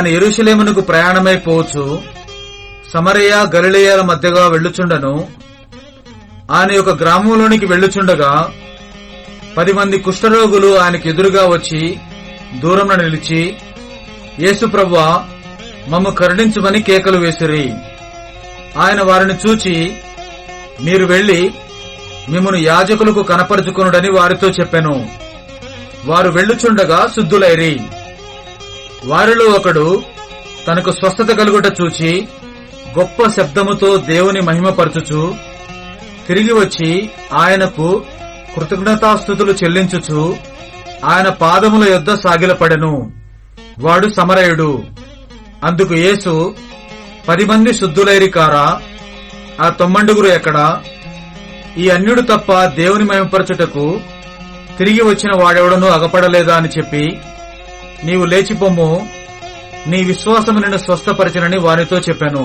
ఆయన యెరూషలేమునకు ప్రయాణమైపోవచ్చు సమరయ గలిలయల మధ్యగా వెళ్ళుచుండను. ఆయన యొక్క గ్రామంలోనికి వెళ్ళుచుండగా 10 మంది కుష్ఠరోగులు ఆయనకు ఎదురుగా వచ్చి దూరంలో నిలిచి, యేసు ప్రభువా, మమ్ము కరుణించుమని కేకలు వేసిరి. ఆయన వారిని చూచి, మీరు వెళ్లి మిమ్మును యాజకులకు కనపరుచుకొనుడని వారితో చెప్పెను. వారు వెళ్ళుచుండగా శుద్ధులైరి. వారిలో ఒకడు తనకు స్వస్థత కలుగుట చూచి గొప్ప శబ్దముతో దేవుని మహిమపరచుచు తిరిగి వచ్చి ఆయనకు కృతజ్ఞతాస్తుతులు చెల్లించుచు ఆయన పాదముల యొద్ద సాగిలపడెను. వాడు సమరయుడు. అందుకు యేసు, 10 మంది శుద్ధులైరి కారా? ఆ 9 ఎక్కడా? ఈ అన్యుడు తప్ప దేవుని మహిమపరచుటకు తిరిగి వచ్చిన వాడెవడనూ అగపడలేదా అని చెప్పి, నీవు లేచిపొమ్ము, నీ విశ్వాసము నిన్ను స్వస్థపరిచినని వారితో చెప్పాను.